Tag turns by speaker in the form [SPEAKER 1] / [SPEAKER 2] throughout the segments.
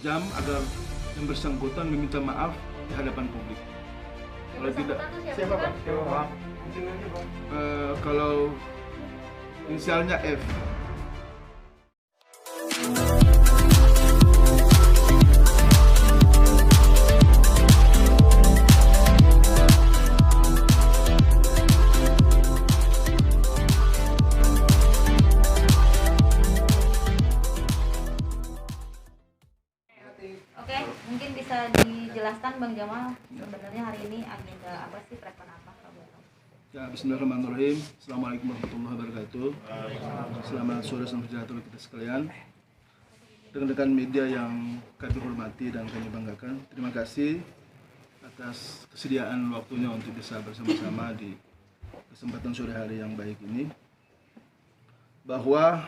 [SPEAKER 1] jam agar yang bersangkutan meminta maaf di hadapan publik. Kalau tidak,
[SPEAKER 2] Siapa Pak?
[SPEAKER 1] kalau inisialnya F.
[SPEAKER 3] Oke, mungkin bisa dijelaskan Bang Jamal sebenarnya hari ini agenda apa sih, prepon apa?
[SPEAKER 1] Ya, bismillahirrahmanirrahim. Assalamualaikum warahmatullahi wabarakatuh. Selamat sore, salam sejahtera kita sekalian. Rekan-rekan media yang kami hormati dan kami banggakan, terima kasih atas kesediaan waktunya untuk bisa bersama-sama di kesempatan sore hari yang baik ini. Bahwa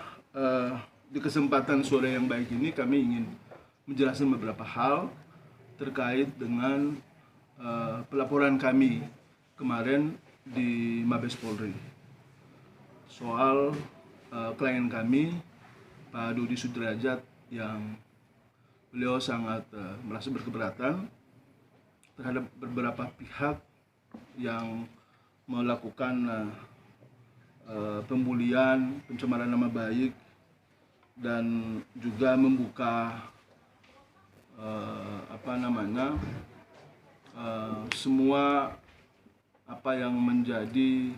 [SPEAKER 1] di kesempatan sore yang baik ini kami ingin menjelaskan beberapa hal terkait dengan pelaporan kami kemarin di Mabes Polri soal klien kami Pak Dodi Sudrajat yang beliau sangat merasa berkeberatan terhadap beberapa pihak yang melakukan pembulian, pencemaran nama baik, dan juga membuka semua apa yang menjadi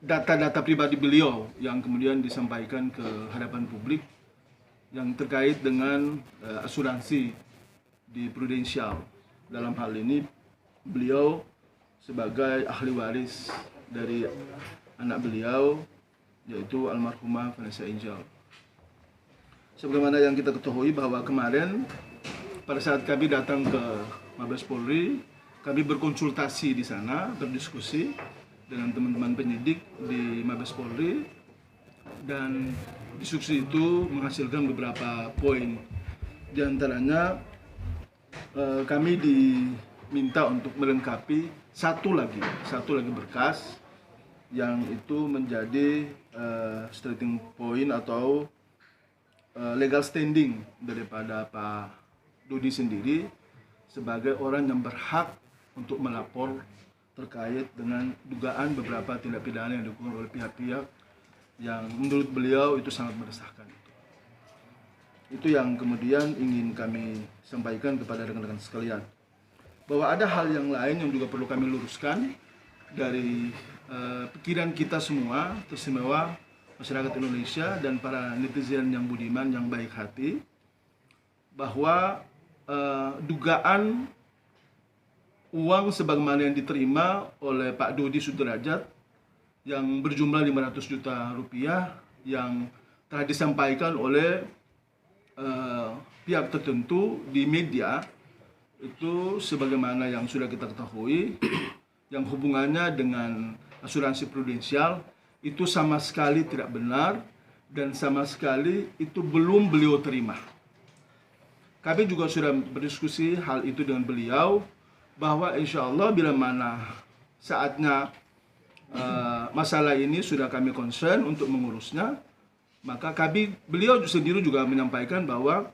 [SPEAKER 1] data-data pribadi beliau yang kemudian disampaikan ke hadapan publik yang terkait dengan asuransi di Prudential. Dalam hal ini beliau sebagai ahli waris dari anak beliau, yaitu almarhumah Vanessa Angel. Sebagaimana yang kita ketahui bahwa kemarin pada saat kami datang ke Mabes Polri, kami berkonsultasi di sana, berdiskusi dengan teman-teman penyidik di Mabes Polri, dan diskusi itu menghasilkan beberapa poin. Di antaranya kami diminta untuk melengkapi satu lagi berkas yang itu menjadi starting point atau legal standing daripada Pak Dodi sendiri sebagai orang yang berhak untuk melapor terkait dengan dugaan beberapa tindak pidana yang dilakukan oleh pihak-pihak yang menurut beliau itu sangat meresahkan. Itu yang kemudian ingin kami sampaikan kepada rekan-rekan sekalian, bahwa ada hal yang lain yang juga perlu kami luruskan dari pikiran kita semua, terutama masyarakat Indonesia dan para netizen yang budiman, yang baik hati, bahwa dugaan uang sebagaimana yang diterima oleh Pak Dodi Sudrajat yang berjumlah 500 juta rupiah yang telah disampaikan oleh pihak tertentu di media, itu sebagaimana yang sudah kita ketahui yang hubungannya dengan asuransi Prudential itu sama sekali tidak benar dan sama sekali itu belum beliau terima. Kami juga sudah berdiskusi hal itu dengan beliau bahwa insya Allah bila mana saatnya masalah ini sudah kami concern untuk mengurusnya, maka beliau sendiri juga menyampaikan bahwa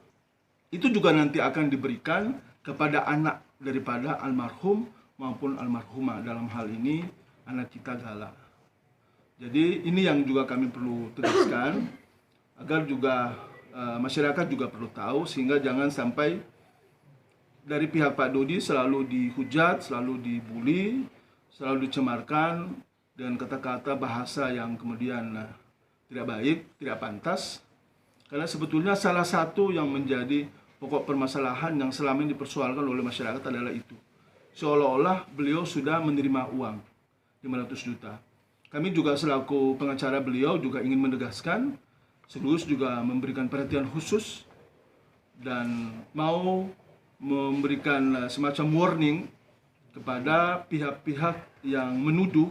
[SPEAKER 1] itu juga nanti akan diberikan kepada anak daripada almarhum maupun almarhumah, dalam hal ini anak kita Gala. Jadi ini yang juga kami perlu tegaskan agar juga masyarakat juga perlu tahu, sehingga jangan sampai dari pihak Pak Dodi selalu dihujat, selalu dibully, selalu dicemarkan dengan kata-kata bahasa yang kemudian tidak baik, tidak pantas. Karena sebetulnya salah satu yang menjadi pokok permasalahan yang selama ini dipersoalkan oleh masyarakat adalah itu. Seolah-olah beliau sudah menerima uang 500 juta. Kami juga selaku pengacara beliau juga ingin menegaskan, sekaligus juga memberikan perhatian khusus dan mau memberikan semacam warning kepada pihak-pihak yang menuduh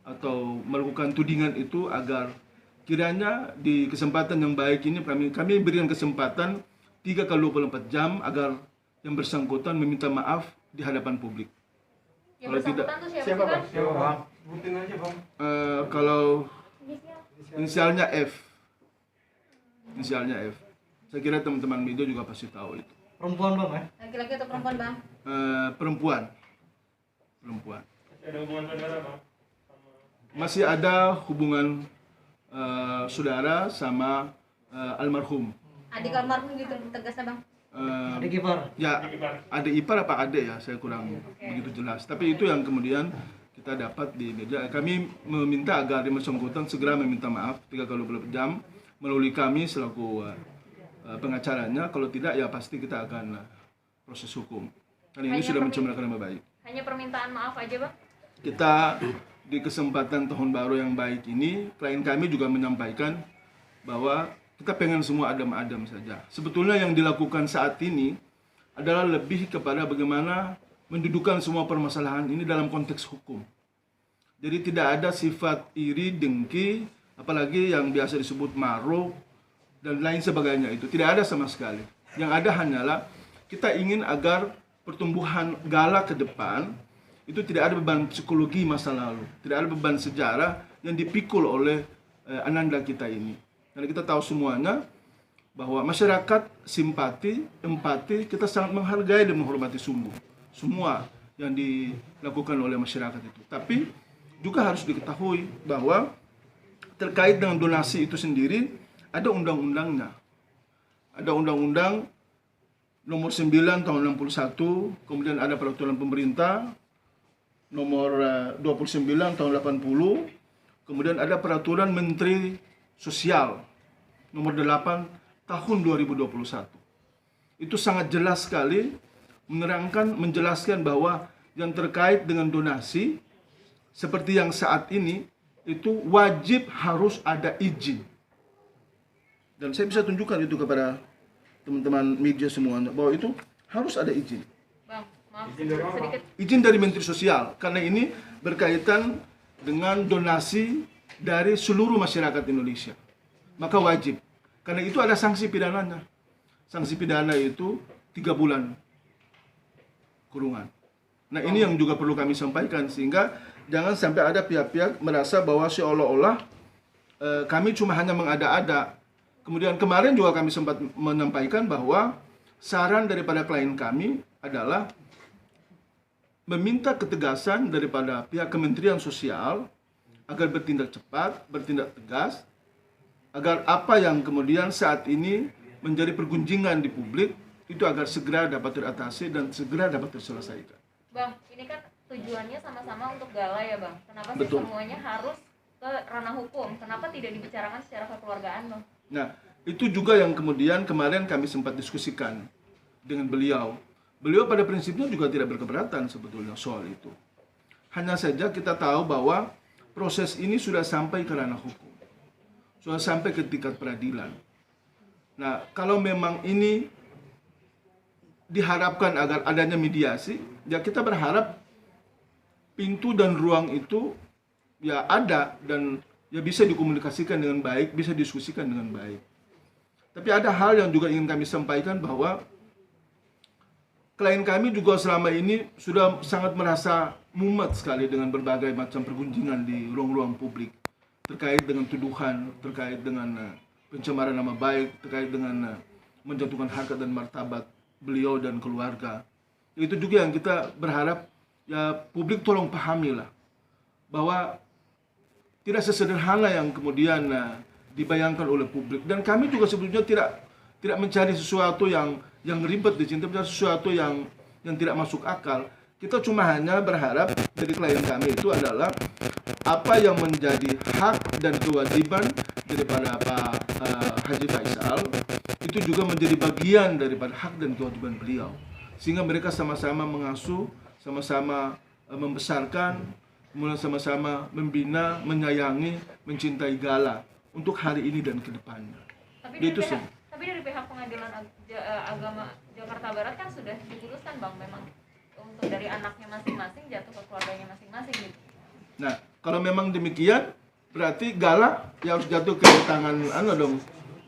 [SPEAKER 1] atau melakukan tudingan itu, agar kiranya di kesempatan yang baik ini kami berikan kesempatan 3x24 jam agar yang bersangkutan meminta maaf di hadapan publik.
[SPEAKER 3] Yang bersangkutan itu siapa
[SPEAKER 2] Pak? Sebutin aja Bang.
[SPEAKER 1] Kalau
[SPEAKER 3] Inisial.
[SPEAKER 1] inisialnya F. Inisialnya F. Saya kira teman-teman media juga pasti tahu itu.
[SPEAKER 2] Perempuan Bang ya?
[SPEAKER 3] Laki-laki atau perempuan bang?
[SPEAKER 1] Perempuan. Perempuan.
[SPEAKER 4] Ada hubungan saudara bang?
[SPEAKER 1] Masih ada hubungan saudara sama almarhum.
[SPEAKER 3] Adik almarhum gitu tegasnya bang?
[SPEAKER 2] Adik ipar.
[SPEAKER 1] Ya, ada ipar apa adik ya, saya kurang begitu jelas. Tapi itu yang kemudian kita dapat di media. Kami meminta agar yang bersangkutan segera meminta maaf 3 kali 24 jam melalui kami selaku pengacaranya. Kalau tidak ya pasti kita akan proses hukum. Karena ini sudah mencemarakan nama baik.
[SPEAKER 3] Hanya permintaan maaf aja bang?
[SPEAKER 1] Kita di kesempatan tahun baru yang baik ini, klien kami juga menyampaikan bahwa kita pengen semua adem-adem saja. Sebetulnya yang dilakukan saat ini adalah lebih kepada bagaimana mendudukan semua permasalahan ini dalam konteks hukum. Jadi tidak ada sifat iri, dengki, apalagi yang biasa disebut maruk dan lain sebagainya itu. Tidak ada sama sekali. Yang ada hanyalah kita ingin agar pertumbuhan Gala ke depan itu tidak ada beban psikologi masa lalu, tidak ada beban sejarah yang dipikul oleh ananda kita ini. Karena kita tahu semuanya bahwa masyarakat simpati, empati, kita sangat menghargai dan menghormati sungguh semua yang dilakukan oleh masyarakat itu. Tapi juga harus diketahui bahwa terkait dengan donasi itu sendiri ada undang-undangnya. Ada undang-undang nomor 9 tahun 61, kemudian ada peraturan pemerintah nomor 29 tahun 80, kemudian ada peraturan Menteri Sosial nomor 8 tahun 2021. Itu sangat jelas sekali menerangkan, menjelaskan bahwa yang terkait dengan donasi seperti yang saat ini itu wajib harus ada izin. Dan saya bisa tunjukkan itu kepada teman-teman media semuanya bahwa itu harus ada izin.
[SPEAKER 3] Bang, maaf sedikit.
[SPEAKER 1] Izin dari Menteri Sosial karena ini berkaitan dengan donasi dari seluruh masyarakat Indonesia. Maka wajib. Karena itu ada sanksi pidananya. Sanksi pidana itu 3 bulan kurungan. Nah, ini yang juga perlu kami sampaikan sehingga jangan sampai ada pihak-pihak merasa bahwa seolah-olah kami cuma hanya mengada-ada. Kemudian kemarin juga kami sempat menyampaikan bahwa saran daripada klien kami adalah meminta ketegasan daripada pihak Kementerian Sosial agar bertindak cepat, bertindak tegas, agar apa yang kemudian saat ini menjadi pergunjingan di publik itu agar segera dapat teratasi dan segera dapat terselesaikan.
[SPEAKER 3] Bang, ini kan tujuannya sama-sama untuk Gala ya bang. Kenapa sih
[SPEAKER 1] Betul.
[SPEAKER 3] semuanya harus ke ranah hukum? Kenapa tidak dibicarakan secara kekeluargaan bang?
[SPEAKER 1] Nah, itu juga yang kemudian kemarin kami sempat diskusikan dengan beliau. Beliau pada prinsipnya juga tidak berkeberatan sebetulnya soal itu. Hanya saja kita tahu bahwa proses ini sudah sampai ke ranah hukum. Sudah sampai ke tingkat peradilan. Nah, kalau memang ini diharapkan agar adanya mediasi, ya kita berharap pintu dan ruang itu ya ada dan ya bisa dikomunikasikan dengan baik, bisa diskusikan dengan baik. Tapi ada hal yang juga ingin kami sampaikan bahwa klien kami juga selama ini sudah sangat merasa mumet sekali dengan berbagai macam pergunjingan di ruang-ruang publik terkait dengan tuduhan, terkait dengan pencemaran nama baik, terkait dengan menjatuhkan harkat dan martabat beliau dan keluarga. Itu juga yang kita berharap ya publik tolong pahamilah bahwa tidak sesederhana yang kemudian dibayangkan oleh publik, dan kami juga sebetulnya tidak mencari sesuatu yang ribet di sini, mencari sesuatu yang tidak masuk akal. Kita cuma hanya berharap dari klien kami itu adalah apa yang menjadi hak dan kewajiban daripada Pak Haji Faisal itu juga menjadi bagian daripada hak dan kewajiban beliau, sehingga mereka sama-sama mengasuh, sama-sama membesarkan, kemudian sama-sama membina, menyayangi, mencintai Gala untuk hari ini dan ke depannya.
[SPEAKER 3] Tapi dari pihak Pengadilan Agama Jakarta Barat kan sudah diputuskan bang, memang untuk dari anaknya masing-masing jatuh ke keluarganya masing-masing gitu.
[SPEAKER 1] Nah, kalau memang demikian berarti Gala yang harus jatuh ke tangan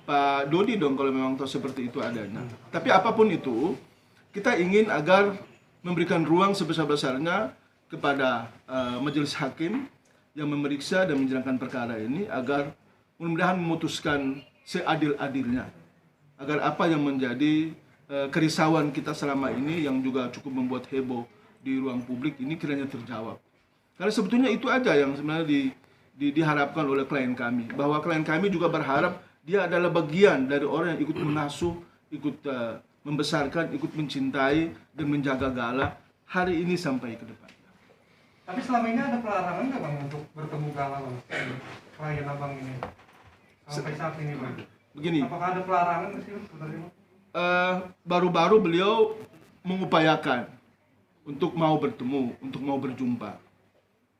[SPEAKER 1] Pak Dodi dong, kalau memang seperti itu adanya. Tapi apapun itu, kita ingin agar memberikan ruang sebesar-besarnya kepada majelis hakim yang memeriksa dan menjalankan perkara ini agar mudah-mudahan memutuskan seadil-adilnya, agar apa yang menjadi kerisauan kita selama ini yang juga cukup membuat heboh di ruang publik ini kiranya terjawab. Karena sebetulnya itu aja yang sebenarnya diharapkan oleh klien kami, bahwa klien kami juga berharap dia adalah bagian dari orang yang ikut mengasuh, ikut membesarkan, ikut mencintai dan menjaga Gala hari ini sampai ke depan.
[SPEAKER 2] Tapi selama ini ada pelarangan nggak bang untuk bertemu Gala bang? Klien abang ini sampai saat ini bang.
[SPEAKER 1] Begini.
[SPEAKER 2] Apakah ada pelarangan sih sebenarnya?
[SPEAKER 1] Baru-baru beliau mengupayakan untuk mau bertemu, untuk mau berjumpa.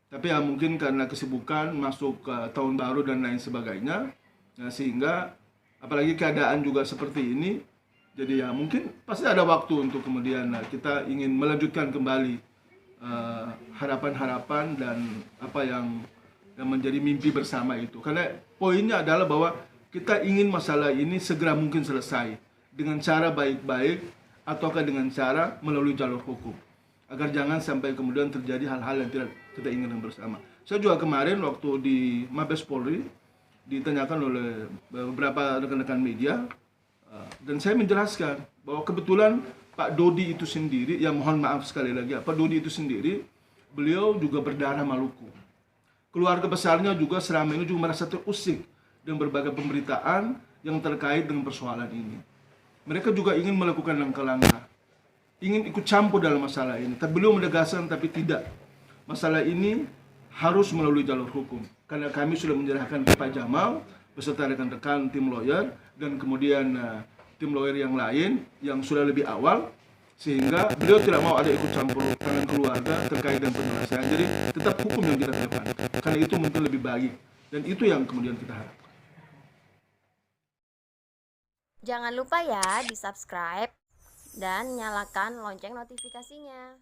[SPEAKER 1] Tapi ya mungkin karena kesibukan masuk ke tahun baru dan lain sebagainya, ya, sehingga apalagi keadaan juga seperti ini, jadi ya mungkin pasti ada waktu untuk kemudian kita ingin melanjutkan kembali harapan-harapan dan apa yang menjadi mimpi bersama itu. Karena poinnya adalah bahwa kita ingin masalah ini segera mungkin selesai dengan cara baik-baik ataukah dengan cara melalui jalur hukum, agar jangan sampai kemudian terjadi hal-hal yang tidak kita inginkan bersama. Saya juga kemarin waktu di Mabes Polri ditanyakan oleh beberapa rekan-rekan media, dan saya menjelaskan bahwa kebetulan Pak Dodi itu sendiri, ya mohon maaf sekali lagi, Pak Dodi itu sendiri, beliau juga berdarah Maluku. Keluarga besarnya juga selama ini juga merasa terusik dengan berbagai pemberitaan yang terkait dengan persoalan ini. Mereka juga ingin melakukan langkah-langkah, ingin ikut campur dalam masalah ini. Tapi beliau menegaskan, tapi tidak. Masalah ini harus melalui jalur hukum. Karena kami sudah menyerahkan ke Pak Jamal beserta rekan-rekan tim lawyer dan kemudian tim lawyer yang lain yang sudah lebih awal, sehingga beliau tidak mau ada ikut campur tangan keluarga terkait dengan penyelesaian. Jadi tetap hukum yang kita depankan, karena itu mungkin lebih baik, dan itu yang kemudian kita harapkan.
[SPEAKER 4] Jangan lupa ya di subscribe dan nyalakan lonceng notifikasinya.